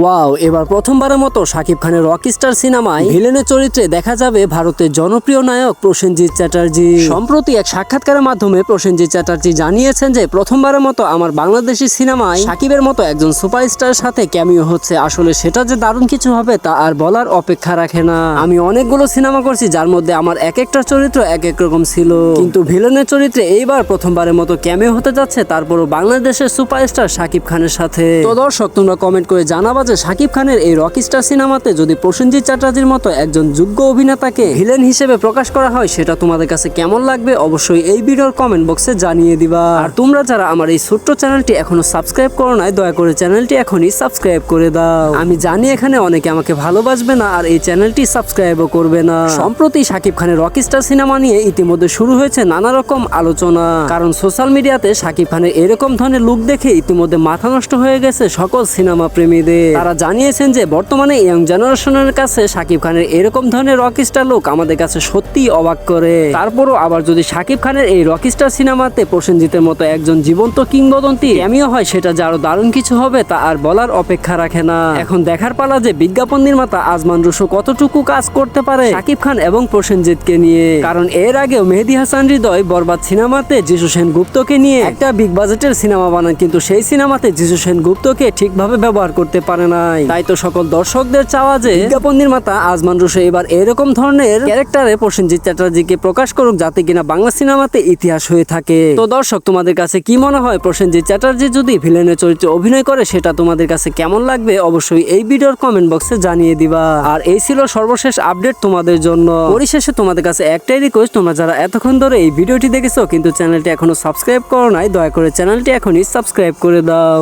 Wow, এবার প্রথমবারের মতো শাকিব খানের রকস্টার সিনেমায় ভিলেনের চরিত্রে দেখা যাবে ভারতের জনপ্রিয় নায়ক প্রসেনজিৎ চ্যাটার্জি। সম্প্রতি এক সাক্ষাৎকারের মাধ্যমে প্রসেনজিৎ চ্যাটার্জি জানিয়েছেন যে প্রথমবারের মতো আমার বাংলাদেশি সিনেমায় শাকিবের মতো একজন সুপারস্টারের সাথে ক্যামিও হচ্ছে। আসলে সেটা যে দারুণ কিছু হবে তা আর বলার অপেক্ষা রাখে না। আমি অনেকগুলো সিনেমা করছি যার মধ্যে আমার এক একটা চরিত্র এক এক রকম ছিল, কিন্তু ভিলেনের চরিত্রে এইবার প্রথমবারের মতো ক্যামিও হতে যাচ্ছে, তারপরও বাংলাদেশের সুপারস্টার শাকিব খানের সাথে। তো দর্শক, তোমরা কমেন্ট করে জানাবা যে শাকিব খানের এই রকস্টার সিনেমাতে যদি প্রসেনজিৎ চ্যাটার্জির মতো একজন যোগ্য অভিনেতাকে ভিলেন হিসেবে প্রকাশ করা হয় সেটা তোমাদের কাছে কেমন লাগবে অবশ্যই এই ভিডিওর কমেন্ট বক্সে জানিয়ে দিবা। আর তোমরা যারা আমার এই ছোট্ট চ্যানেলটি এখনো সাবস্ক্রাইব করো নাই, দয়া করে চ্যানেলটি এখনই সাবস্ক্রাইব করে দাও। আমি জানি এখানে অনেকে আমাকে ভালোবাসবে না আর এই চ্যানেলটি সাবস্ক্রাইবও করবে না। সম্প্রতি শাকিব খানের রকস্টার সিনেমা নিয়ে ইতিমধ্যে শুরু হয়েছে নানা রকম আলোচনা, কারণ সোশ্যাল মিডিয়াতে শাকিব খানের এরকম ধরনের লুক দেখে ইতিমধ্যে মাথা নষ্ট হয়ে গেছে সকল সিনেমা প্রেমীদের। তারা জানিয়েছেন যে বর্তমানে ইয়ং জেনারেশনের কাছে শাকিব খানের এরকম ধরনের রকস্টার লুক আমাদের কাছে সত্যিই অবাক করে। তারপরও আবার যদি শাকিব খানের এই রকস্টার সিনেমাতে প্রসেনজিতের মতো একজন জীবন্ত কিংবদন্তি ক্যামিও হয় সেটা যে আরো দারুণ কিছু হবে তা আর বলার অপেক্ষা রাখে না। এখন দেখার পালা যে বিজ্ঞাপন নির্মাতা আজমান রুশো কতটুকু কাজ করতে পারে শাকিব খান এবং প্রসেনজিৎকে নিয়ে, কারণ এর আগেও মেহেদী হাসান হৃদয় বরবাদ সিনেমাতে যিশু সেনগুপ্তকে নিয়ে একটা বিগ বাজেটের সিনেমা বানান, কিন্তু সেই সিনেমাতে যিশু সেনগুপ্তকে ঠিকভাবে ব্যবহার করতে পারে নাই। তাই তো সকল দর্শকদের চাওয়া যে বিজ্ঞাপন নির্মাতা আজমান রুশো এবার এরকম ধরনের ক্যারেক্টারে প্রসেনজিৎ চ্যাটার্জিকে প্রকাশ করুক যাতে কিনা বাংলা সিনেমাতে ইতিহাস হয়ে থাকে। তো দর্শক, তোমাদের কাছে কি মনে হয় প্রসেনজিৎ চ্যাটার্জি যদি ভিলেনের চরিত্রে অভিনয় করে সেটা তোমাদের কাছে কেমন লাগবে অবশ্যই এই ভিডিওর কমেন্ট বক্সে জানিয়ে দিবা। আর এই ছিল সর্বশেষ আপডেট তোমাদের জন্য। পরিশেষে তোমাদের কাছে একটাই রিকোয়েস্ট, তোমরা যারা এতক্ষণ ধরে এই ভিডিওটি দেখেছো কিন্তু চ্যানেলটি এখনো সাবস্ক্রাইব করো নাই, দয়া করে চ্যানেলটি এখনই সাবস্ক্রাইব করে দাও।